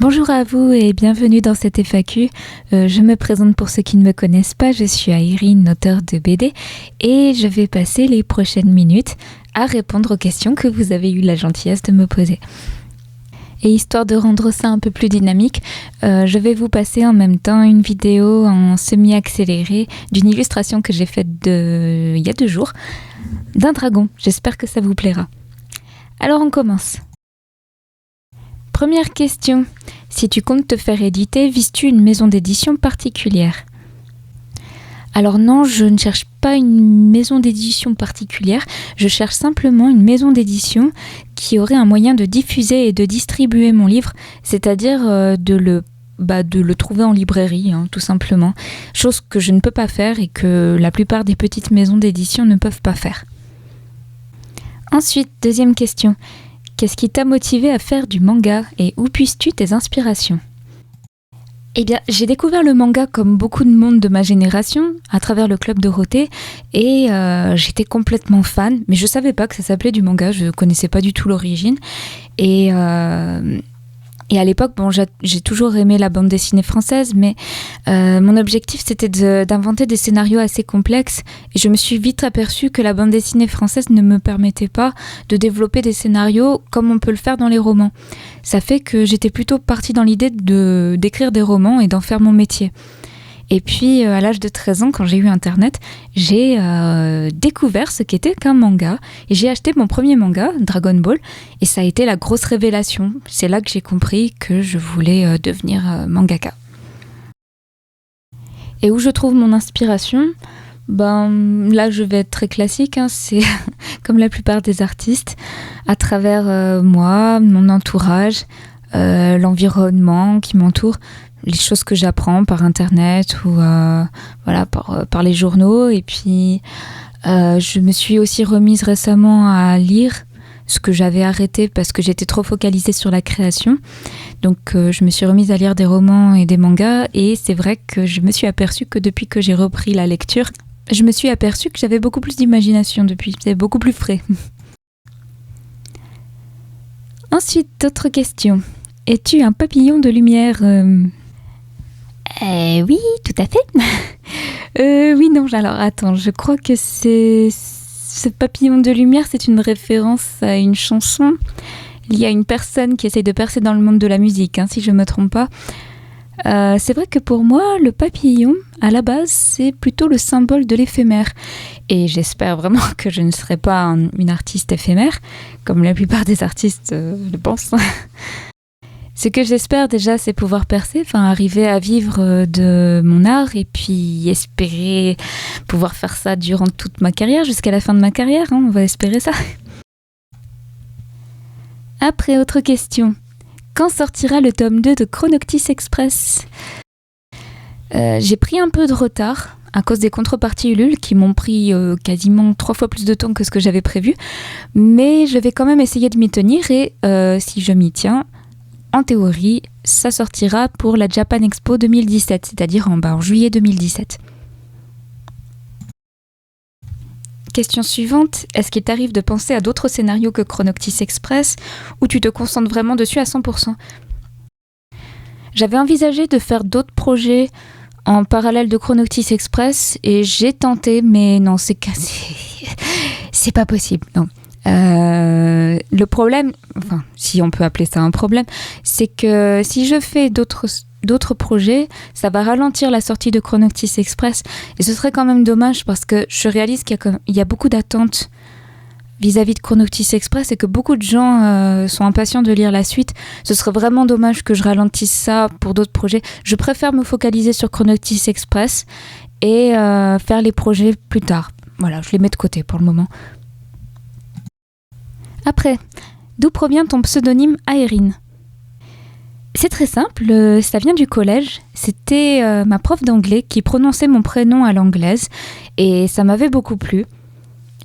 Bonjour à vous et bienvenue dans cette FAQ. Je me présente pour ceux qui ne me connaissent pas, je suis Aïrine, auteure de BD, et je vais passer les prochaines minutes à répondre aux questions que vous avez eu la gentillesse de me poser. Et histoire de rendre ça un peu plus dynamique, je vais vous passer en même temps une vidéo en semi-accéléré d'une illustration que j'ai faite il y a 2 jours, d'un dragon. J'espère que ça vous plaira. Alors on commence. Première question. Si tu comptes te faire éditer, vises-tu une maison d'édition particulière ? Alors non, je ne cherche pas une maison d'édition particulière, je cherche simplement une maison d'édition qui aurait un moyen de diffuser et de distribuer mon livre, c'est-à-dire de le trouver en librairie, tout simplement. Chose que je ne peux pas faire et que la plupart des petites maisons d'édition ne peuvent pas faire. Ensuite, deuxième question. Qu'est-ce qui t'a motivé à faire du manga et où puisses-tu tes inspirations ? Eh bien, j'ai découvert le manga comme beaucoup de monde de ma génération à travers le club Dorothée et j'étais complètement fan, mais je savais pas que ça s'appelait du manga, je connaissais pas du tout l'origine et à l'époque, j'ai toujours aimé la bande dessinée française, mais mon objectif c'était d'inventer des scénarios assez complexes et je me suis vite aperçue que la bande dessinée française ne me permettait pas de développer des scénarios comme on peut le faire dans les romans. Ça fait que j'étais plutôt partie dans l'idée d'écrire des romans et d'en faire mon métier. Et puis, à l'âge de 13 ans, quand j'ai eu Internet, j'ai découvert ce qu'était qu'un manga. Et j'ai acheté mon premier manga, Dragon Ball, et ça a été la grosse révélation. C'est là que j'ai compris que je voulais devenir mangaka. Et où je trouve mon inspiration ? Là, je vais être très classique, c'est comme la plupart des artistes, à travers moi, mon entourage, l'environnement qui m'entoure, les choses que j'apprends par internet ou par les journaux. Et puis je me suis aussi remise récemment à lire, ce que j'avais arrêté parce que j'étais trop focalisée sur la création. Donc je me suis remise à lire des romans et des mangas et c'est vrai que je me suis aperçue que depuis que j'ai repris la lecture, je me suis aperçue que j'avais beaucoup plus d'imagination depuis, c'est beaucoup plus frais. Ensuite, d'autres questions. Es-tu un papillon de lumière ? Oui, tout à fait. Oui, non, alors attends, je crois que ce papillon de lumière, c'est une référence à une chanson. Il y a une personne qui essaye de percer dans le monde de la musique, si je ne me trompe pas. C'est vrai que pour moi, le papillon, à la base, c'est plutôt le symbole de l'éphémère. Et j'espère vraiment que je ne serai pas une artiste éphémère, comme la plupart des artistes le pensent. Ce que j'espère déjà, c'est pouvoir percer, arriver à vivre de mon art et puis espérer pouvoir faire ça durant toute ma carrière, jusqu'à la fin de ma carrière, on va espérer ça. Après, autre question. Quand sortira le tome 2 de Chronoctis Express ? J'ai pris un peu de retard à cause des contreparties Ulule qui m'ont pris quasiment 3 fois plus de temps que ce que j'avais prévu, mais je vais quand même essayer de m'y tenir et si je m'y tiens, en théorie, ça sortira pour la Japan Expo 2017, c'est-à-dire en juillet 2017. Question suivante, est-ce qu'il t'arrive de penser à d'autres scénarios que Chronoctis Express ou tu te concentres vraiment dessus à 100%? J'avais envisagé de faire d'autres projets en parallèle de Chronoctis Express et j'ai tenté, mais non, c'est pas possible, non. Le problème, si on peut appeler ça un problème, c'est que si je fais d'autres projets, ça va ralentir la sortie de Chronoctis Express et ce serait quand même dommage parce que je réalise qu'il y a beaucoup d'attentes vis-à-vis de Chronoctis Express et que beaucoup de gens sont impatients de lire la suite. Ce serait vraiment dommage que je ralentisse ça pour d'autres projets. Je préfère me focaliser sur Chronoctis Express et faire les projets plus tard. Voilà, je les mets de côté pour le moment. Après, d'où provient ton pseudonyme Aïrine ? C'est très simple, ça vient du collège. C'était ma prof d'anglais qui prononçait mon prénom à l'anglaise et ça m'avait beaucoup plu.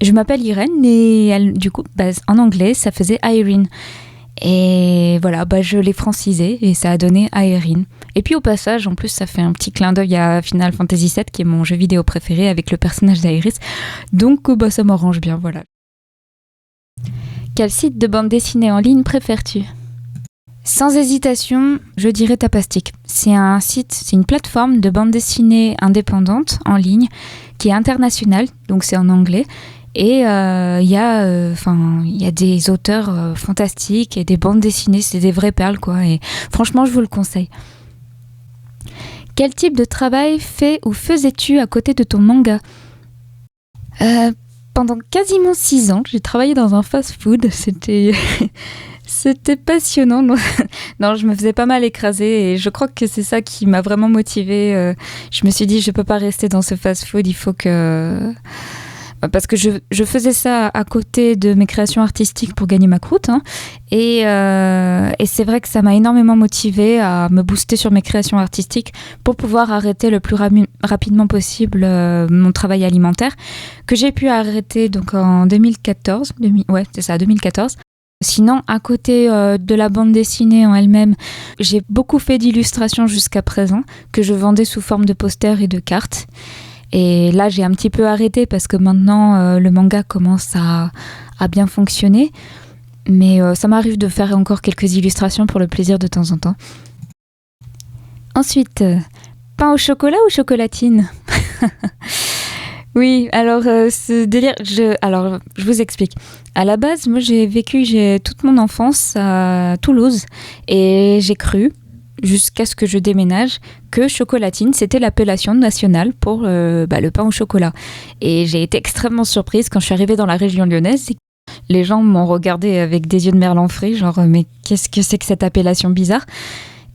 Je m'appelle Irène et du coup, en anglais, ça faisait Aïrine. Et voilà, je l'ai francisé et ça a donné Aïrine. Et puis au passage, en plus, ça fait un petit clin d'œil à Final Fantasy VII qui est mon jeu vidéo préféré avec le personnage d'Aïris. Donc ça m'arrange bien, voilà. Quel site de bande dessinée en ligne préfères-tu ? Sans hésitation, je dirais Tapastic. C'est un site, c'est une plateforme de bande dessinée indépendante en ligne qui est internationale, donc c'est en anglais. Et il y a des auteurs fantastiques et des bandes dessinées, c'est des vraies perles, quoi. Et franchement, je vous le conseille. Quel type de travail fais ou faisais-tu à côté de ton manga ? Pendant quasiment 6 ans, j'ai travaillé dans un fast-food. C'était passionnant. Non, je me faisais pas mal écraser et je crois que c'est ça qui m'a vraiment motivée. Je me suis dit, je peux pas rester dans ce fast-food, il faut que... Parce que je faisais ça à côté de mes créations artistiques pour gagner ma croûte. Hein. Et c'est vrai que ça m'a énormément motivée à me booster sur mes créations artistiques pour pouvoir arrêter le plus rapidement possible mon travail alimentaire, que j'ai pu arrêter donc en 2014. 2014. Sinon, à côté de la bande dessinée en elle-même, j'ai beaucoup fait d'illustrations jusqu'à présent, que je vendais sous forme de posters et de cartes. Et là, j'ai un petit peu arrêté parce que maintenant, le manga commence à bien fonctionner. Mais ça m'arrive de faire encore quelques illustrations pour le plaisir de temps en temps. Ensuite, pain au chocolat ou chocolatine ? Oui, alors ce délire, je vous explique. À la base, moi j'ai vécu toute mon enfance à Toulouse et j'ai cru, jusqu'à ce que je déménage, que chocolatine, c'était l'appellation nationale pour le pain au chocolat. Et j'ai été extrêmement surprise quand je suis arrivée dans la région lyonnaise. Les gens m'ont regardée avec des yeux de merlan frit, genre mais qu'est-ce que c'est que cette appellation bizarre ?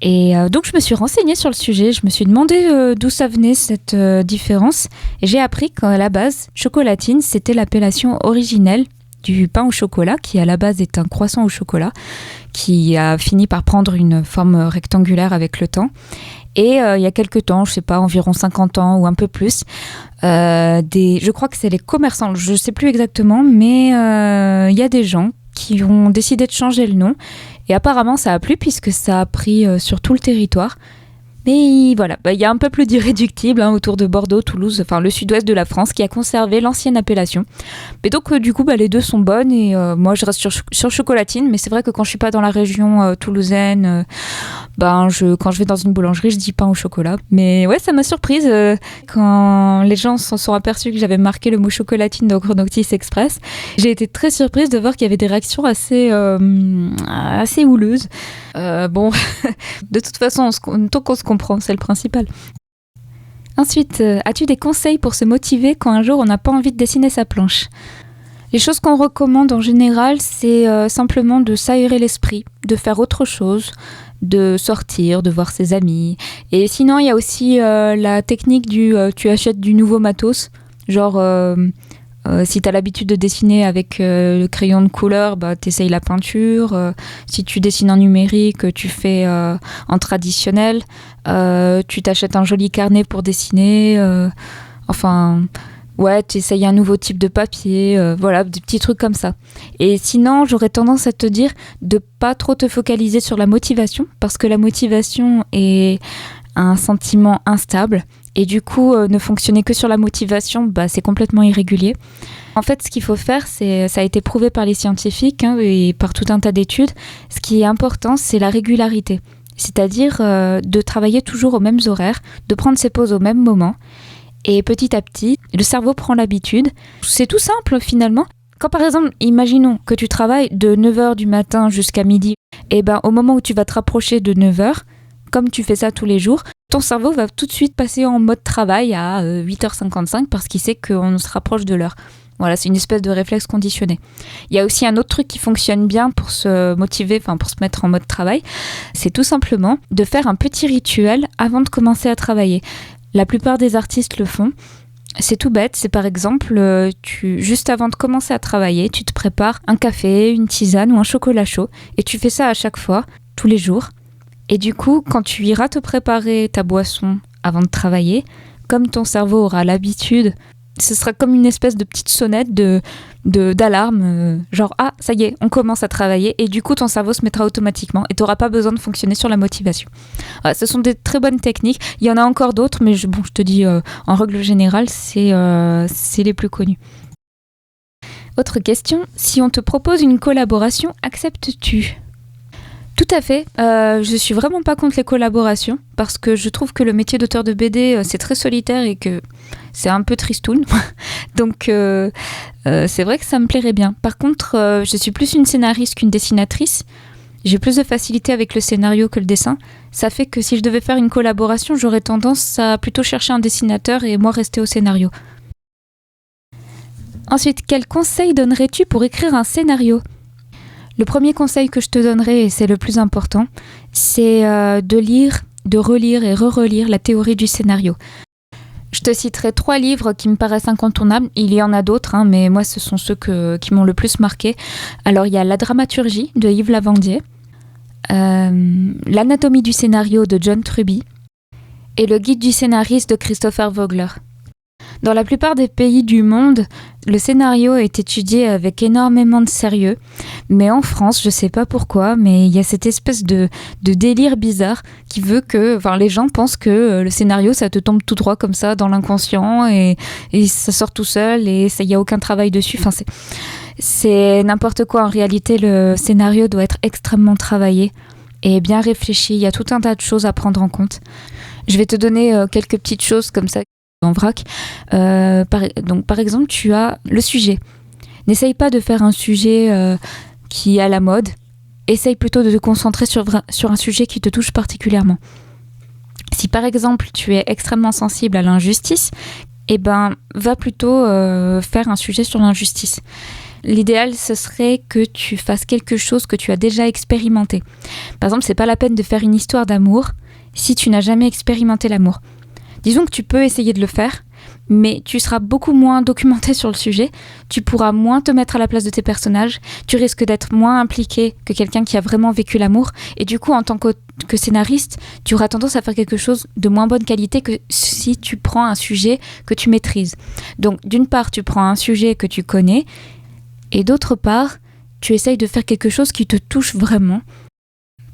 Et donc je me suis renseignée sur le sujet, je me suis demandé d'où ça venait cette différence. Et j'ai appris qu'à la base, chocolatine, c'était l'appellation originelle du pain au chocolat, qui à la base est un croissant au chocolat, qui a fini par prendre une forme rectangulaire avec le temps. Et il y a quelques temps, je sais pas, environ 50 ans ou un peu plus, je crois que c'est les commerçants, je sais plus exactement, mais il y a des gens qui ont décidé de changer le nom. Et apparemment, ça a plu puisque ça a pris sur tout le territoire. Mais voilà, il y a un peuple d'irréductibles autour de Bordeaux, Toulouse, enfin le sud-ouest de la France, qui a conservé l'ancienne appellation. Mais donc, du coup, les deux sont bonnes et moi, je reste sur chocolatine. Mais c'est vrai que quand je suis pas dans la région toulousaine, quand je vais dans une boulangerie, je dis pain au chocolat. Mais ouais, ça m'a surprise quand les gens s'en sont aperçus que j'avais marqué le mot chocolatine dans Chronoctis Express. J'ai été très surprise de voir qu'il y avait des réactions assez houleuses. De toute façon, tant qu'on se comprend, c'est le principal. Ensuite, as-tu des conseils pour se motiver quand un jour on n'a pas envie de dessiner sa planche ? Les choses qu'on recommande en général, c'est simplement de s'aérer l'esprit, de faire autre chose, de sortir, de voir ses amis. Et sinon, il y a aussi la technique tu achètes du nouveau matos, genre... si tu as l'habitude de dessiner avec le crayon de couleur, tu essayes la peinture. Si tu dessines en numérique, tu fais en traditionnel. Tu t'achètes un joli carnet pour dessiner. Tu essayes un nouveau type de papier. Voilà, des petits trucs comme ça. Et sinon, j'aurais tendance à te dire de pas trop te focaliser sur la motivation, parce que la motivation est un sentiment instable. Et du coup, ne fonctionner que sur la motivation, c'est complètement irrégulier. En fait, ce qu'il faut faire, ça a été prouvé par les scientifiques et par tout un tas d'études. Ce qui est important, c'est la régularité. C'est-à-dire de travailler toujours aux mêmes horaires, de prendre ses pauses au même moment. Et petit à petit, le cerveau prend l'habitude. C'est tout simple finalement. Quand par exemple, imaginons que tu travailles de 9h du matin jusqu'à midi, et au moment où tu vas te rapprocher de 9h, comme tu fais ça tous les jours, ton cerveau va tout de suite passer en mode travail à 8h55 parce qu'il sait qu'on se rapproche de l'heure. Voilà, c'est une espèce de réflexe conditionné. Il y a aussi un autre truc qui fonctionne bien pour se motiver, pour se mettre en mode travail, c'est tout simplement de faire un petit rituel avant de commencer à travailler. La plupart des artistes le font. C'est tout bête, c'est par exemple, juste avant de commencer à travailler, tu te prépares un café, une tisane ou un chocolat chaud et tu fais ça à chaque fois, tous les jours. Et du coup, quand tu iras te préparer ta boisson avant de travailler, comme ton cerveau aura l'habitude, ce sera comme une espèce de petite sonnette d'alarme, genre « Ah, ça y est, on commence à travailler » et du coup, ton cerveau se mettra automatiquement et tu n'auras pas besoin de fonctionner sur la motivation. Voilà, ce sont des très bonnes techniques. Il y en a encore d'autres, mais je te dis, en règle générale, c'est les plus connus. Autre question, si on te propose une collaboration, acceptes-tu ? Tout à fait. Je suis vraiment pas contre les collaborations parce que je trouve que le métier d'auteur de BD, c'est très solitaire et que c'est un peu tristoun. Donc, c'est vrai que ça me plairait bien. Par contre, je suis plus une scénariste qu'une dessinatrice. J'ai plus de facilité avec le scénario que le dessin. Ça fait que si je devais faire une collaboration, j'aurais tendance à plutôt chercher un dessinateur et moi rester au scénario. Ensuite, quel conseil donnerais-tu pour écrire un scénario ? Le premier conseil que je te donnerais, et c'est le plus important, c'est de lire, de relire et re-relire la théorie du scénario. Je te citerai 3 livres qui me paraissent incontournables. Il y en a d'autres, mais moi, ce sont ceux qui m'ont le plus marqué. Alors, il y a La dramaturgie de Yves Lavandier, L'anatomie du scénario de John Truby et Le guide du scénariste de Christopher Vogler. Dans la plupart des pays du monde, le scénario est étudié avec énormément de sérieux. Mais en France, je sais pas pourquoi, mais il y a cette espèce de délire bizarre qui veut que les gens pensent que le scénario, ça te tombe tout droit comme ça dans l'inconscient et ça sort tout seul et il n'y a aucun travail dessus. Enfin, c'est n'importe quoi. En réalité, le scénario doit être extrêmement travaillé et bien réfléchi. Il y a tout un tas de choses à prendre en compte. Je vais te donner quelques petites choses comme ça en vrac. Par exemple, tu as le sujet. N'essaye pas de faire un sujet qui est à la mode. Essaye plutôt de te concentrer sur un sujet qui te touche particulièrement. Si par exemple tu es extrêmement sensible à l'injustice, va plutôt faire un sujet sur l'injustice. L'idéal, ce serait que tu fasses quelque chose que tu as déjà expérimenté. Par exemple, c'est pas la peine de faire une histoire d'amour si tu n'as jamais expérimenté l'amour. Disons que tu peux essayer de le faire, mais tu seras beaucoup moins documenté sur le sujet, tu pourras moins te mettre à la place de tes personnages, tu risques d'être moins impliqué que quelqu'un qui a vraiment vécu l'amour, et du coup, en tant que scénariste, tu auras tendance à faire quelque chose de moins bonne qualité que si tu prends un sujet que tu maîtrises. Donc, d'une part, tu prends un sujet que tu connais, et d'autre part, tu essayes de faire quelque chose qui te touche vraiment,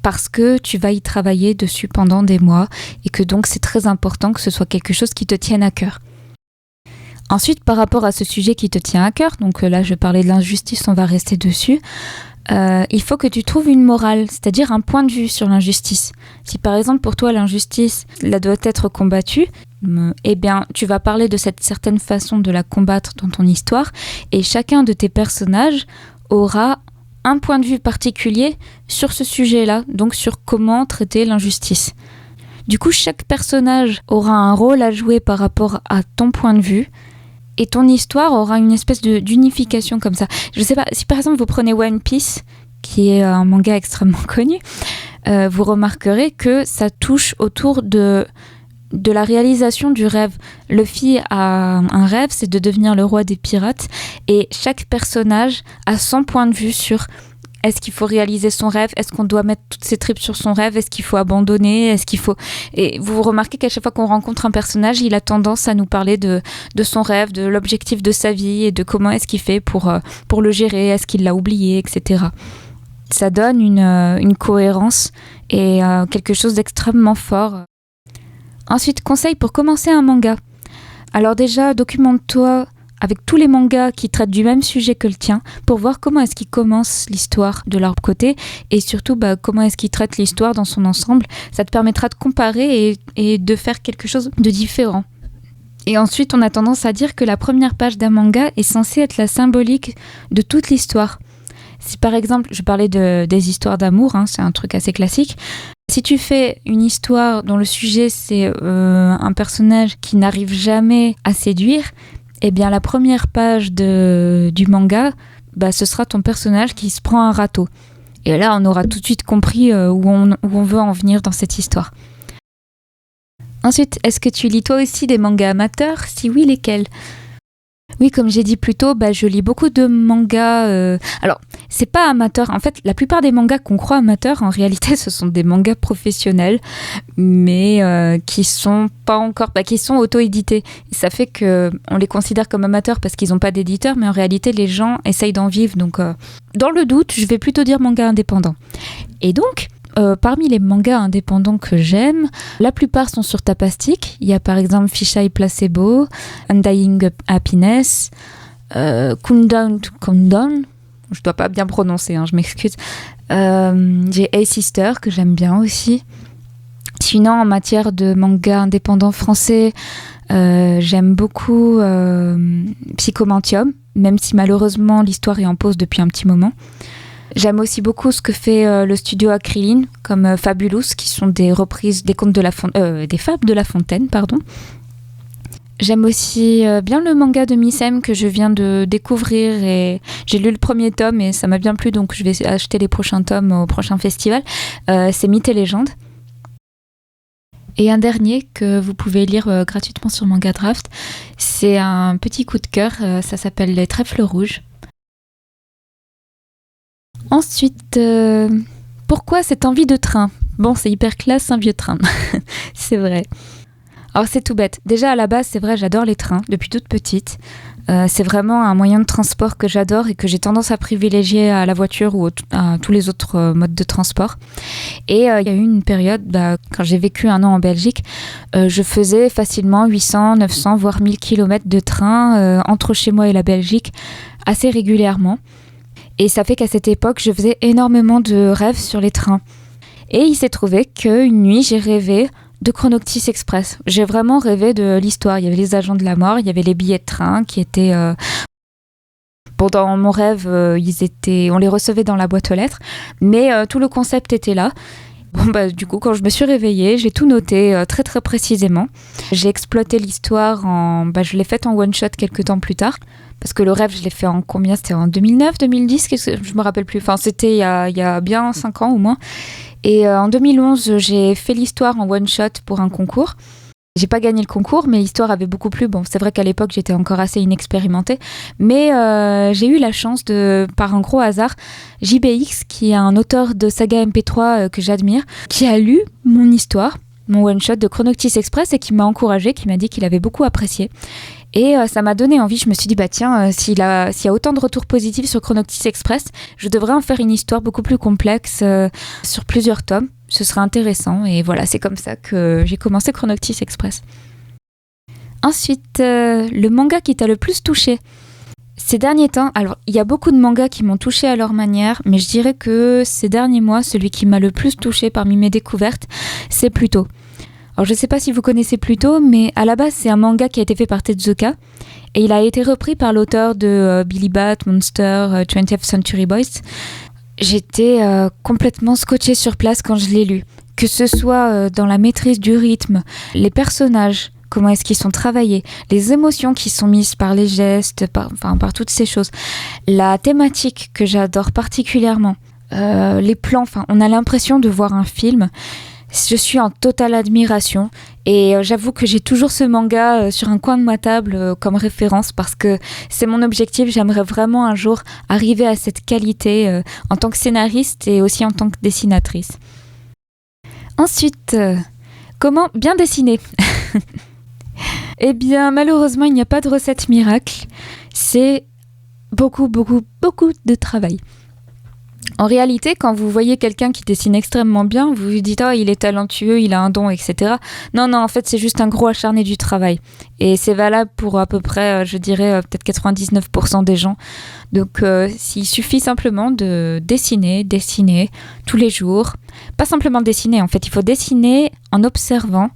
parce que tu vas y travailler dessus pendant des mois et que donc c'est très important que ce soit quelque chose qui te tienne à cœur. Ensuite, par rapport à ce sujet qui te tient à cœur, donc là je parlais de l'injustice, on va rester dessus, il faut que tu trouves une morale, c'est-à-dire un point de vue sur l'injustice. Si par exemple pour toi l'injustice doit être combattue, tu vas parler de cette certaine façon de la combattre dans ton histoire et chacun de tes personnages aura un point de vue particulier sur ce sujet-là, donc sur comment traiter l'injustice. Du coup, chaque personnage aura un rôle à jouer par rapport à ton point de vue et ton histoire aura une espèce d'unification comme ça. Je sais pas, si par exemple vous prenez One Piece, qui est un manga extrêmement connu, vous remarquerez que ça touche autour de la réalisation du rêve. Luffy a un rêve, c'est de devenir le roi des pirates et chaque personnage a son point de vue sur est-ce qu'il faut réaliser son rêve, est-ce qu'on doit mettre toutes ses tripes sur son rêve, est-ce qu'il faut abandonner, Et vous remarquez qu'à chaque fois qu'on rencontre un personnage, il a tendance à nous parler de son rêve, de l'objectif de sa vie et de comment est-ce qu'il fait pour le gérer, est-ce qu'il l'a oublié, etc. Ça donne une cohérence et quelque chose d'extrêmement fort. Ensuite, conseil pour commencer un manga. Alors déjà, documente-toi avec tous les mangas qui traitent du même sujet que le tien pour voir comment est-ce qu'ils commencent l'histoire de leur côté et surtout comment est-ce qu'ils traitent l'histoire dans son ensemble. Ça te permettra de comparer et de faire quelque chose de différent. Et ensuite, on a tendance à dire que la première page d'un manga est censée être la symbolique de toute l'histoire. Si par exemple, je parlais des histoires d'amour, c'est un truc assez classique. Si tu fais une histoire dont le sujet c'est un personnage qui n'arrive jamais à séduire, eh bien la première page du manga, ce sera ton personnage qui se prend un râteau. Et là, on aura tout de suite compris où on veut en venir dans cette histoire. Ensuite, est-ce que tu lis toi aussi des mangas amateurs ? Si oui, lesquels ? Oui, comme j'ai dit plus tôt, je lis beaucoup de mangas. Alors, c'est pas amateur. En fait, la plupart des mangas qu'on croit amateurs, en réalité, ce sont des mangas professionnels, mais qui sont pas encore, qui sont auto-édités. Et ça fait que on les considère comme amateurs parce qu'ils n'ont pas d'éditeur, mais en réalité, les gens essayent d'en vivre. Donc, dans le doute, je vais plutôt dire manga indépendant. Et donc, parmi les mangas indépendants que j'aime, la plupart sont sur Tapastic. Il y a par exemple Fisheye Placebo, Undying Happiness, Countdown to Countdown. Je dois pas bien prononcer, je m'excuse. J'ai A-Sister que j'aime bien aussi. Sinon, en matière de manga indépendant français, j'aime beaucoup Psychomantium, même si malheureusement l'histoire est en pause depuis un petit moment. J'aime aussi beaucoup ce que fait le studio Acryline, comme Fabulous, qui sont des reprises des contes des fables de La Fontaine, pardon. J'aime aussi bien le manga de Missem que je viens de découvrir et j'ai lu le premier tome et ça m'a bien plu, donc je vais acheter les prochains tomes au prochain festival. C'est Mythes et légendes. Et un dernier que vous pouvez lire gratuitement sur Manga Draft, c'est un petit coup de cœur, ça s'appelle Les Trèfles rouges. Ensuite, pourquoi cette envie de train ? Bon, c'est hyper classe, un vieux train, c'est vrai. Alors c'est tout bête. Déjà à la base, c'est vrai, j'adore les trains depuis toute petite. C'est vraiment un moyen de transport que j'adore et que j'ai tendance à privilégier à la voiture ou à tous les autres modes de transport. Et il y a eu une période, quand j'ai vécu 1 an en Belgique, je faisais facilement 800, 900, voire 1000 km de train entre chez moi et la Belgique assez régulièrement. Et ça fait qu'à cette époque, je faisais énormément de rêves sur les trains. Et il s'est trouvé qu'une nuit, j'ai rêvé de Chronoctis Express. J'ai vraiment rêvé de l'histoire. Il y avait les agents de la mort, il y avait les billets de train qui étaient... Dans mon rêve, on les recevait dans la boîte aux lettres, mais tout le concept était là. Du coup, quand je me suis réveillée, j'ai tout noté très très précisément. J'ai exploité l'histoire je l'ai faite en one-shot quelques temps plus tard. Parce que le rêve, je l'ai fait en combien ? C'était en 2009, 2010 ? Je me rappelle plus. Enfin, c'était il y a bien 5 ans au moins. Et en 2011, j'ai fait l'histoire en one-shot pour un concours. J'ai pas gagné le concours, mais l'histoire avait beaucoup plu. Bon, c'est vrai qu'à l'époque, j'étais encore assez inexpérimentée. Mais j'ai eu la chance par un gros hasard, JBX, qui est un auteur de saga MP3 que j'admire, qui a lu mon histoire, mon one-shot de Chronoctis Express et qui m'a encouragée, qui m'a dit qu'il avait beaucoup apprécié. Et ça m'a donné envie, je me suis dit, s'il y a autant de retours positifs sur Chronoctis Express, je devrais en faire une histoire beaucoup plus complexe sur plusieurs tomes. Ce serait intéressant. Et voilà, c'est comme ça que j'ai commencé Chronoctis Express. Ensuite, le manga qui t'a le plus touché. Ces derniers temps, alors il y a beaucoup de mangas qui m'ont touché à leur manière, mais je dirais que ces derniers mois, celui qui m'a le plus touché parmi mes découvertes, c'est Pluto. Alors je ne sais pas si vous connaissez Pluto, mais à la base c'est un manga qui a été fait par Tezuka et il a été repris par l'auteur de Billy Bat, Monster, 20th Century Boys. J'étais complètement scotchée sur place quand je l'ai lu. Que ce soit dans la maîtrise du rythme, les personnages, comment est-ce qu'ils sont travaillés, les émotions qui sont mises par les gestes, par toutes ces choses. La thématique que j'adore particulièrement, les plans, on a l'impression de voir un film. Je suis en totale admiration et j'avoue que j'ai toujours ce manga sur un coin de ma table comme référence parce que c'est mon objectif. J'aimerais vraiment un jour arriver à cette qualité en tant que scénariste et aussi en tant que dessinatrice. Ensuite, comment bien dessiner ? Eh bien, malheureusement, il n'y a pas de recette miracle. C'est beaucoup, beaucoup, beaucoup de travail. En réalité, quand vous voyez quelqu'un qui dessine extrêmement bien, vous vous dites « Oh, il est talentueux, il a un don, etc. » Non, en fait, c'est juste un gros acharné du travail. Et c'est valable pour à peu près, je dirais, peut-être 99% des gens. Donc, il suffit simplement de dessiner tous les jours. Pas simplement dessiner, en fait, il faut dessiner en observant,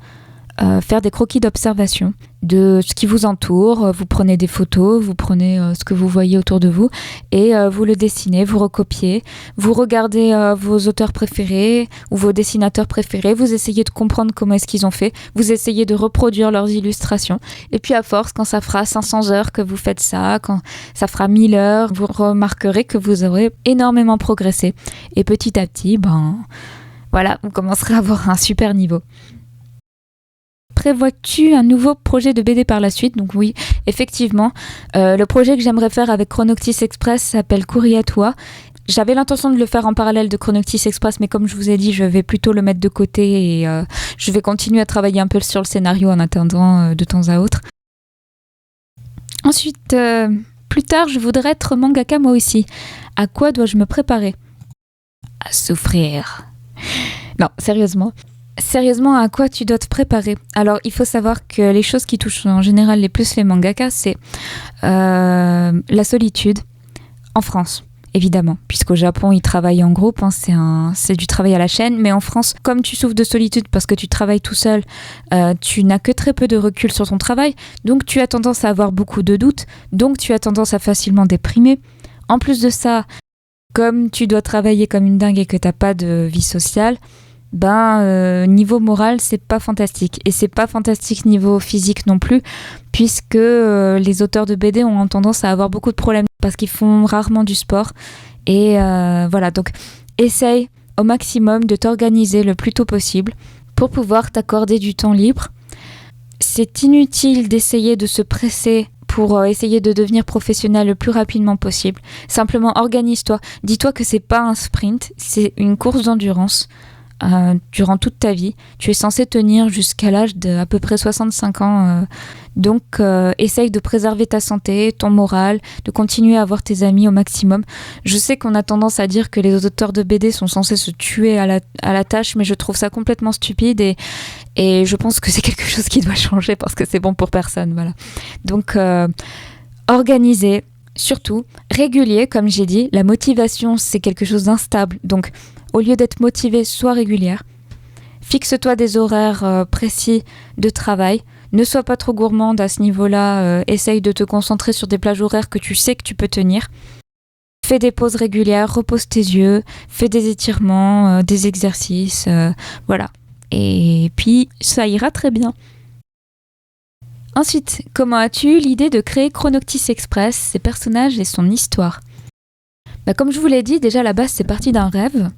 faire des croquis d'observation de ce qui vous entoure. Vous prenez des photos, vous prenez ce que vous voyez autour de vous et vous le dessinez, vous recopiez, vous regardez vos auteurs préférés ou vos dessinateurs préférés, vous essayez de comprendre comment est-ce qu'ils ont fait, vous essayez de reproduire leurs illustrations et puis à force, quand ça fera 500 heures que vous faites ça, quand ça fera 1000 heures, vous remarquerez que vous aurez énormément progressé et petit à petit, voilà, vous commencerez à avoir un super niveau. Prévois-tu un nouveau projet de BD par la suite ? Donc oui, effectivement, le projet que j'aimerais faire avec Chronoctis Express s'appelle Courrier à toi. J'avais l'intention de le faire en parallèle de Chronoctis Express, mais comme je vous ai dit, je vais plutôt le mettre de côté et je vais continuer à travailler un peu sur le scénario en attendant de temps à autre. Ensuite, plus tard, je voudrais être mangaka moi aussi. À quoi dois-je me préparer ? À souffrir. Non, sérieusement. Sérieusement, à quoi tu dois te préparer ? Alors, il faut savoir que les choses qui touchent en général les plus les mangakas, c'est la solitude en France évidemment, puisqu'au Japon, ils travaillent en groupe, hein, c'est du travail à la chaîne. Mais en France, comme tu souffres de solitude parce que tu travailles tout seul, tu n'as que très peu de recul sur ton travail, donc tu as tendance à avoir beaucoup de doutes, donc tu as tendance à facilement déprimer. En plus de ça, comme tu dois travailler comme une dingue et que tu n'as pas de vie sociale, niveau moral, c'est pas fantastique. Et c'est pas fantastique niveau physique non plus, puisque les auteurs de BD ont tendance à avoir beaucoup de problèmes parce qu'ils font rarement du sport. Et voilà, donc essaye au maximum de t'organiser le plus tôt possible pour pouvoir t'accorder du temps libre. C'est inutile d'essayer de se presser pour essayer de devenir professionnel le plus rapidement possible. Simplement organise-toi. Dis-toi que c'est pas un sprint, c'est une course d'endurance. Durant toute ta vie. Tu es censé tenir jusqu'à l'âge d'à peu près 65 ans. Donc, essaye de préserver ta santé, ton moral, de continuer à voir tes amis au maximum. Je sais qu'on a tendance à dire que les auteurs de BD sont censés se tuer à la tâche, mais je trouve ça complètement stupide et je pense que c'est quelque chose qui doit changer parce que c'est bon pour personne. Voilà. Donc, organisé, surtout, régulier, comme j'ai dit. La motivation, c'est quelque chose d'instable. Donc, au lieu d'être motivée, sois régulière. Fixe-toi des horaires précis de travail. Ne sois pas trop gourmande à ce niveau-là. Essaye de te concentrer sur des plages horaires que tu sais que tu peux tenir. Fais des pauses régulières, repose tes yeux, fais des étirements, des exercices. Voilà. Et puis, ça ira très bien. Ensuite, comment as-tu eu l'idée de créer Chronoctis Express, ses personnages et son histoire ? Comme je vous l'ai dit, déjà à la base, c'est parti d'un rêve.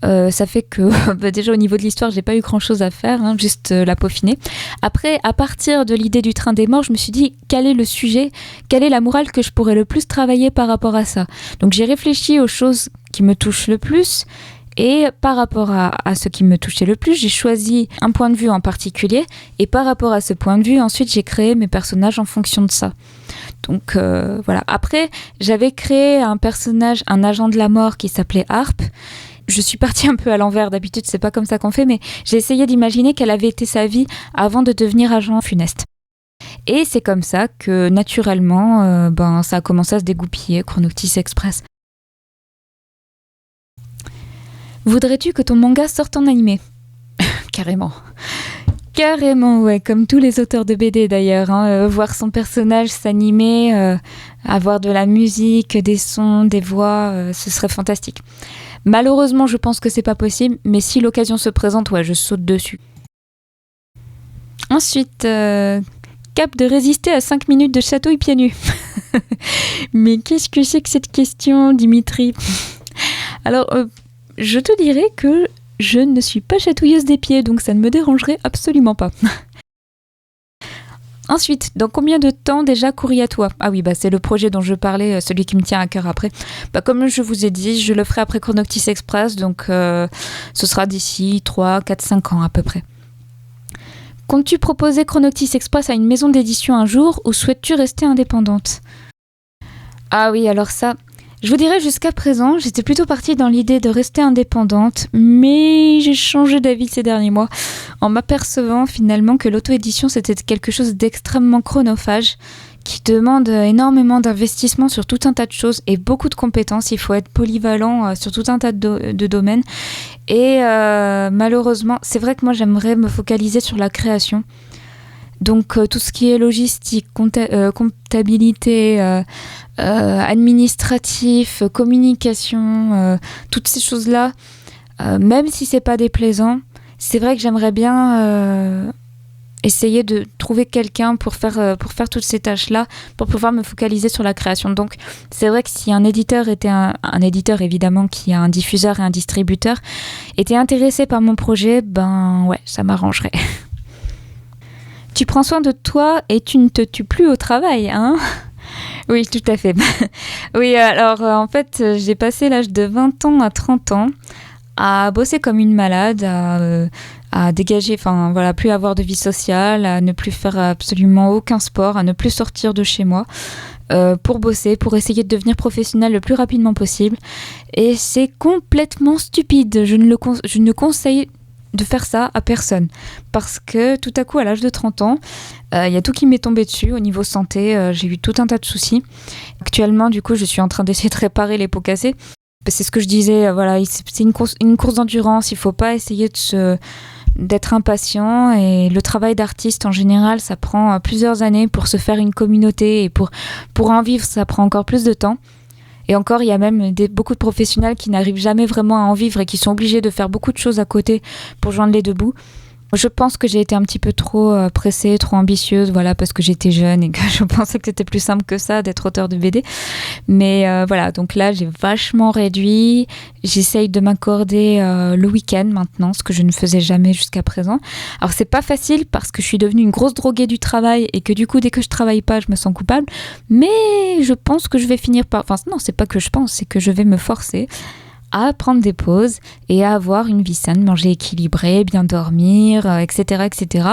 Ça fait que déjà au niveau de l'histoire, j'ai pas eu grand chose à faire, juste la peaufiner. Après, à partir de l'idée du train des morts, je me suis dit quel est le sujet, quelle est la morale que je pourrais le plus travailler par rapport à ça. Donc j'ai réfléchi aux choses qui me touchent le plus et par rapport à ce qui me touchait le plus, j'ai choisi un point de vue en particulier et par rapport à ce point de vue, ensuite j'ai créé mes personnages en fonction de ça. Donc voilà. Après, j'avais créé un personnage, un agent de la mort qui s'appelait Harpe. Je suis partie un peu à l'envers, d'habitude c'est pas comme ça qu'on fait, mais j'ai essayé d'imaginer quelle avait été sa vie avant de devenir agent funeste. Et c'est comme ça que naturellement, ça a commencé à se dégoupiller, Chronoctis Express. Voudrais-tu que ton manga sorte en animé ? Carrément. Carrément, ouais, comme tous les auteurs de BD d'ailleurs, voir son personnage s'animer, avoir de la musique, des sons, des voix, ce serait fantastique. Malheureusement, je pense que c'est pas possible, mais si l'occasion se présente, ouais, je saute dessus. Ensuite, cap de résister à 5 minutes de chatouille pieds nus. Mais qu'est-ce que c'est que cette question, Dimitri ? Alors, je te dirais que je ne suis pas chatouilleuse des pieds, donc ça ne me dérangerait absolument pas. Ensuite, dans combien de temps déjà Courrier-à-toi ? Ah oui, c'est le projet dont je parlais, celui qui me tient à cœur après. Comme je vous ai dit, je le ferai après Chronoctis Express, donc ce sera d'ici 3, 4, 5 ans à peu près. Comptes-tu proposer Chronoctis Express à une maison d'édition un jour ou souhaites-tu rester indépendante ? Ah oui, alors ça... Je vous dirais jusqu'à présent, j'étais plutôt partie dans l'idée de rester indépendante, mais j'ai changé d'avis ces derniers mois en m'apercevant finalement que l'auto-édition c'était quelque chose d'extrêmement chronophage qui demande énormément d'investissement sur tout un tas de choses et beaucoup de compétences. Il faut être polyvalent sur tout un tas de domaines et malheureusement, c'est vrai que moi j'aimerais me focaliser sur la création. Donc tout ce qui est logistique, comptabilité, administratif, communication, toutes ces choses-là, même si c'est pas déplaisant, c'est vrai que j'aimerais bien essayer de trouver quelqu'un pour faire toutes ces tâches-là, pour pouvoir me focaliser sur la création. Donc c'est vrai que si un éditeur était un éditeur évidemment qui a un diffuseur et un distributeur, était intéressé par mon projet, ouais, ça m'arrangerait. Tu prends soin de toi et tu ne te tues plus au travail, hein ? Oui, tout à fait. Oui, alors en fait, j'ai passé l'âge de 20 ans à 30 ans à bosser comme une malade, à dégager, plus avoir de vie sociale, à ne plus faire absolument aucun sport, à ne plus sortir de chez moi pour bosser, pour essayer de devenir professionnel le plus rapidement possible. Et c'est complètement stupide. Je ne conseille de faire ça à personne. Parce que tout à coup, à l'âge de 30 ans, il y a tout qui m'est tombé dessus au niveau santé. J'ai eu tout un tas de soucis. Actuellement, du coup, je suis en train d'essayer de réparer les pots cassés. C'est ce que je disais, voilà, c'est une course d'endurance. Il ne faut pas essayer d'être impatient. Et le travail d'artiste, en général, ça prend plusieurs années pour se faire une communauté. Et pour en vivre, ça prend encore plus de temps. Et encore, il y a même beaucoup de professionnels qui n'arrivent jamais vraiment à en vivre et qui sont obligés de faire beaucoup de choses à côté pour joindre les deux bouts. Je pense que j'ai été un petit peu trop pressée, trop ambitieuse, voilà, parce que j'étais jeune et que je pensais que c'était plus simple que ça d'être auteur de BD. Mais voilà, donc là, j'ai vachement réduit. J'essaye de m'accorder le week-end maintenant, ce que je ne faisais jamais jusqu'à présent. Alors, c'est pas facile parce que je suis devenue une grosse droguée du travail et que du coup, dès que je travaille pas, je me sens coupable. Mais je pense que je vais finir par... Enfin, non, c'est pas que je pense, c'est que je vais me forcer à prendre des pauses et à avoir une vie saine, manger équilibré, bien dormir, etc. etc.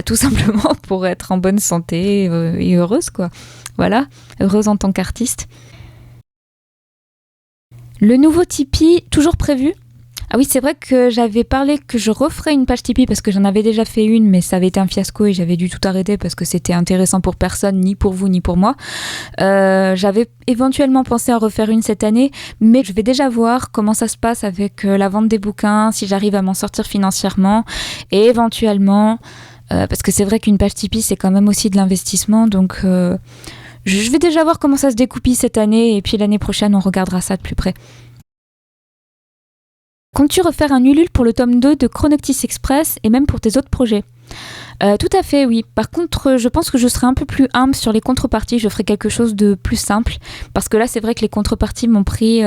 Tout simplement pour être en bonne santé et heureuse, quoi. Voilà, heureuse en tant qu'artiste. Le nouveau Tipeee, toujours prévu ? Ah oui, c'est vrai que j'avais parlé que je referais une page Tipeee parce que j'en avais déjà fait une, mais ça avait été un fiasco et j'avais dû tout arrêter parce que c'était intéressant pour personne, ni pour vous, ni pour moi. J'avais éventuellement pensé à refaire une cette année, mais je vais déjà voir comment ça se passe avec la vente des bouquins, si j'arrive à m'en sortir financièrement, et éventuellement, parce que c'est vrai qu'une page Tipeee, c'est quand même aussi de l'investissement, donc je vais déjà voir comment ça se découpille cette année, et puis l'année prochaine, on regardera ça de plus près. Comptes-tu refaire un Ulule pour le tome 2 de Chronoctis Express et même pour tes autres projets ? Tout à fait, oui. Par contre, je pense que je serai un peu plus humble sur les contreparties. Je ferai quelque chose de plus simple. Parce que là, c'est vrai que les contreparties m'ont pris...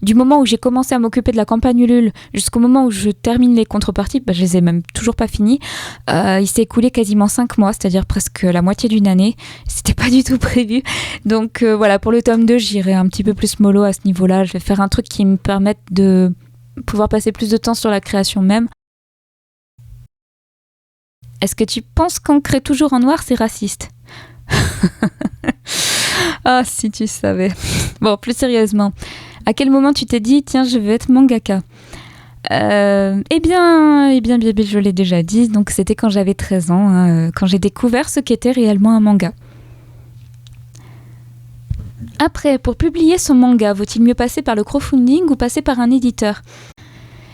du moment où j'ai commencé à m'occuper de la campagne Ulule jusqu'au moment où je termine les contreparties, je les ai même toujours pas finies. Il s'est écoulé quasiment 5 mois, c'est-à-dire presque la moitié d'une année. C'était pas du tout prévu. Donc voilà, pour le tome 2, j'irai un petit peu plus mollo à ce niveau-là. Je vais faire un truc qui me permette de pouvoir passer plus de temps sur la création même. Est-ce que tu penses qu'ancrer toujours en noir, c'est raciste ? Ah, si tu savais. Bon, plus sérieusement, à quel moment tu t'es dit, tiens, je vais être mangaka ? Eh bien, je l'ai déjà dit, donc c'était quand j'avais 13 ans, quand j'ai découvert ce qu'était réellement un manga. Après, pour publier son manga, vaut-il mieux passer par le crowdfunding ou passer par un éditeur ?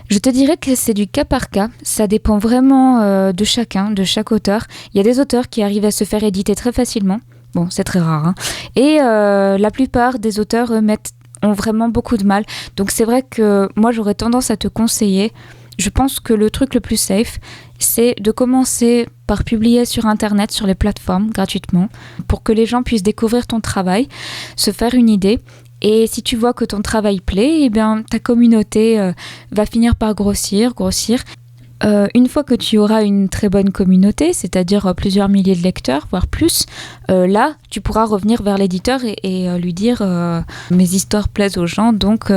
Je te dirais que c'est du cas par cas, ça dépend vraiment de chacun, de chaque auteur. Il y a des auteurs qui arrivent à se faire éditer très facilement, bon c'est très rare, et la plupart des auteurs ont vraiment beaucoup de mal. Donc c'est vrai que moi j'aurais tendance à te conseiller, je pense que le truc le plus safe, c'est de commencer par publier sur internet, sur les plateformes, gratuitement, pour que les gens puissent découvrir ton travail, se faire une idée. Et si tu vois que ton travail plaît, eh bien, ta communauté va finir par grossir. Une fois que tu auras une très bonne communauté, c'est-à-dire plusieurs milliers de lecteurs, voire plus, là, tu pourras revenir vers l'éditeur et lui dire mes histoires plaisent aux gens, donc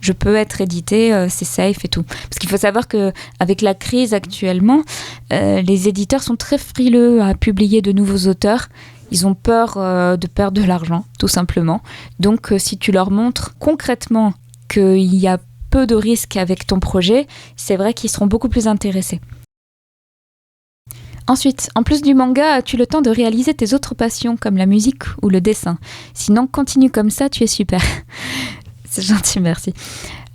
je peux être édité, c'est safe et tout. Parce qu'il faut savoir qu'avec la crise actuellement, les éditeurs sont très frileux à publier de nouveaux auteurs. Ils ont peur de perdre de l'argent, tout simplement. Donc, si tu leur montres concrètement qu'il y a peu de risques avec ton projet, c'est vrai qu'ils seront beaucoup plus intéressés. Ensuite, en plus du manga, as-tu le temps de réaliser tes autres passions, comme la musique ou le dessin ? Sinon, continue comme ça, tu es super. C'est gentil, merci.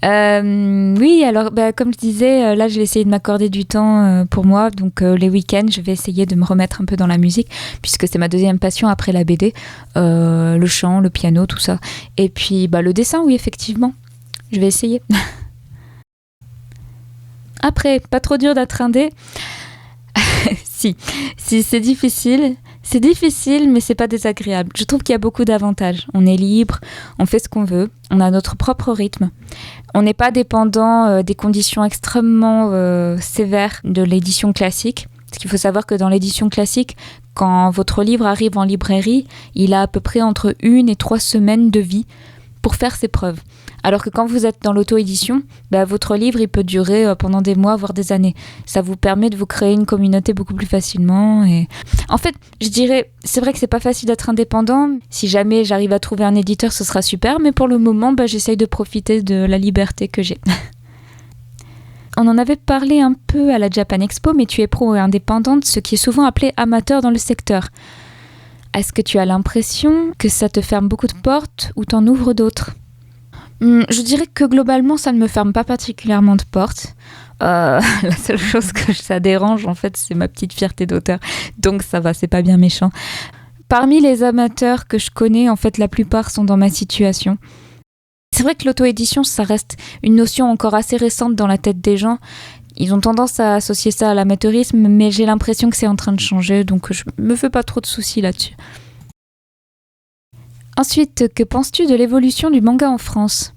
Oui, alors comme je disais, là je vais essayer de m'accorder du temps pour moi, donc les week-ends je vais essayer de me remettre un peu dans la musique puisque c'est ma deuxième passion après la BD, le chant, le piano, tout ça, et puis le dessin, oui effectivement, je vais essayer. Après, pas trop dur d'être indé. Si c'est difficile. C'est difficile, mais c'est pas désagréable. Je trouve qu'il y a beaucoup d'avantages. On est libre, on fait ce qu'on veut, on a notre propre rythme. On n'est pas dépendant des conditions extrêmement sévères de l'édition classique. Parce qu'il faut savoir que dans l'édition classique, quand votre livre arrive en librairie, il a à peu près entre 1 et 3 semaines de vie pour faire ses preuves. Alors que quand vous êtes dans l'auto-édition, votre livre il peut durer pendant des mois, voire des années. Ça vous permet de vous créer une communauté beaucoup plus facilement. Et... En fait, je dirais, c'est vrai que c'est pas facile d'être indépendant. Si jamais j'arrive à trouver un éditeur, ce sera super. Mais pour le moment, j'essaye de profiter de la liberté que j'ai. On en avait parlé un peu à la Japan Expo, mais tu es pro et indépendante, ce qui est souvent appelé amateur dans le secteur. Est-ce que tu as l'impression que ça te ferme beaucoup de portes ou t'en ouvre d'autres ? Je dirais que globalement, ça ne me ferme pas particulièrement de portes. La seule chose que ça dérange, en fait, c'est ma petite fierté d'auteur. Donc ça va, c'est pas bien méchant. Parmi les amateurs que je connais, en fait, la plupart sont dans ma situation. C'est vrai que l'auto-édition, ça reste une notion encore assez récente dans la tête des gens. Ils ont tendance à associer ça à l'amateurisme, mais j'ai l'impression que c'est en train de changer, donc je me fais pas trop de soucis là-dessus. Ensuite, que penses-tu de l'évolution du manga en France ?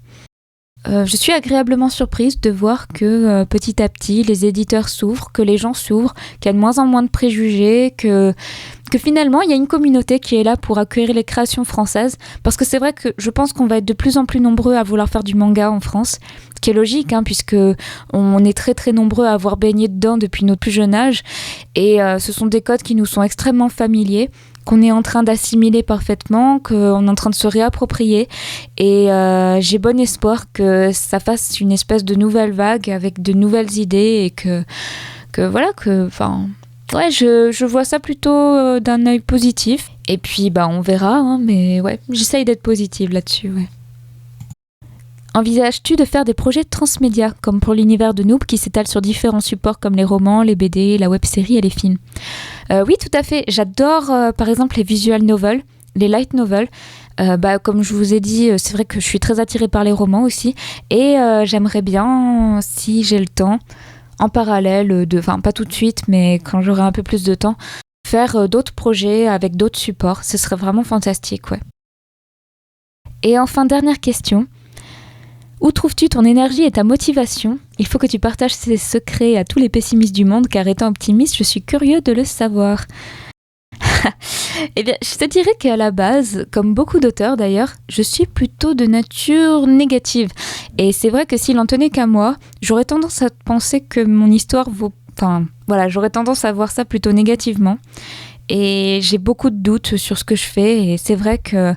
Je suis agréablement surprise de voir que petit à petit, les éditeurs s'ouvrent, que les gens s'ouvrent, qu'il y a de moins en moins de préjugés, que finalement, il y a une communauté qui est là pour accueillir les créations françaises. Parce que c'est vrai que je pense qu'on va être de plus en plus nombreux à vouloir faire du manga en France, ce qui est logique, puisque on est très très nombreux à avoir baigné dedans depuis notre plus jeune âge. Et ce sont des codes qui nous sont extrêmement familiers, qu'on est en train d'assimiler parfaitement, qu'on est en train de se réapproprier. Et j'ai bon espoir que ça fasse une espèce de nouvelle vague avec de nouvelles idées et je vois ça plutôt d'un œil positif. Et puis, on verra, mais ouais, j'essaye d'être positive là-dessus, ouais. Envisages-tu de faire des projets transmédia, comme pour l'univers de Noob qui s'étale sur différents supports comme les romans, les BD, la web-série et les films ? Oui, tout à fait. J'adore, par exemple, les visual novels, les light novels. Comme je vous ai dit, c'est vrai que je suis très attirée par les romans aussi. Et j'aimerais bien, si j'ai le temps, en parallèle, pas tout de suite, mais quand j'aurai un peu plus de temps, faire d'autres projets avec d'autres supports. Ce serait vraiment fantastique, ouais. Et enfin, dernière question. Où trouves-tu ton énergie et ta motivation ? Il faut que tu partages ces secrets à tous les pessimistes du monde, car étant optimiste, je suis curieux de le savoir. Eh bien, je te dirais qu'à la base, comme beaucoup d'auteurs d'ailleurs, je suis plutôt de nature négative. Et c'est vrai que s'il en tenait qu'à moi, j'aurais tendance à penser que mon histoire j'aurais tendance à voir ça plutôt négativement. Et j'ai beaucoup de doutes sur ce que je fais. Et c'est vrai que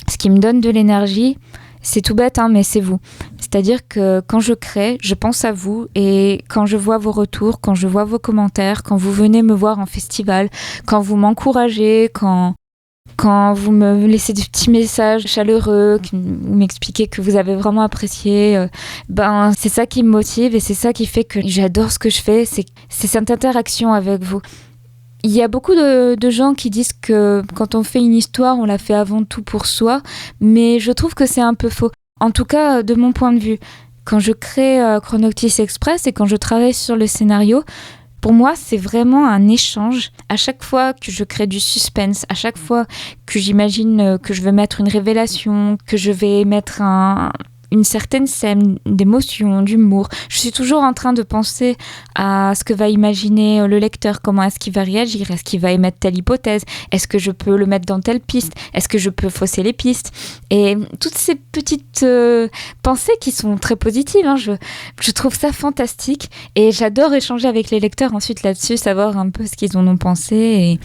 ce qui me donne de l'énergie, c'est tout bête, mais c'est vous. C'est-à-dire que quand je crée, je pense à vous et quand je vois vos retours, quand je vois vos commentaires, quand vous venez me voir en festival, quand vous m'encouragez, quand vous me laissez des petits messages chaleureux, vous m'expliquez que vous avez vraiment apprécié, c'est ça qui me motive et c'est ça qui fait que j'adore ce que je fais, c'est cette interaction avec vous. Il y a beaucoup de gens qui disent que quand on fait une histoire, on la fait avant tout pour soi, mais je trouve que c'est un peu faux. En tout cas, de mon point de vue, quand je crée Chronoctis Express et quand je travaille sur le scénario, pour moi, c'est vraiment un échange. À chaque fois que je crée du suspense, à chaque fois que j'imagine que je vais mettre une révélation, que je vais mettre une certaine scène d'émotion, d'humour. Je suis toujours en train de penser à ce que va imaginer le lecteur, comment est-ce qu'il va réagir, est-ce qu'il va émettre telle hypothèse, est-ce que je peux le mettre dans telle piste, est-ce que je peux fausser les pistes. Et toutes ces petites pensées qui sont très positives, je trouve ça fantastique et j'adore échanger avec les lecteurs ensuite là-dessus, savoir un peu ce qu'ils en ont pensé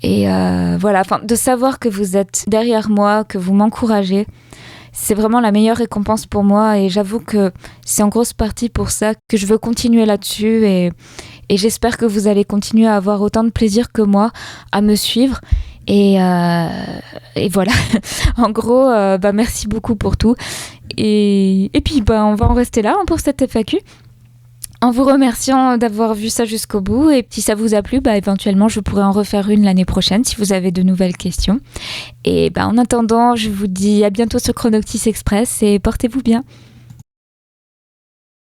et de savoir que vous êtes derrière moi, que vous m'encouragez. C'est vraiment la meilleure récompense pour moi et j'avoue que c'est en grosse partie pour ça que je veux continuer là-dessus et j'espère que vous allez continuer à avoir autant de plaisir que moi à me suivre et voilà. En gros, merci beaucoup pour tout et puis on va en rester là pour cette FAQ. En vous remerciant d'avoir vu ça jusqu'au bout et si ça vous a plu, éventuellement je pourrais en refaire une l'année prochaine si vous avez de nouvelles questions. Et en attendant, je vous dis à bientôt sur Chronoctis Express et portez-vous bien.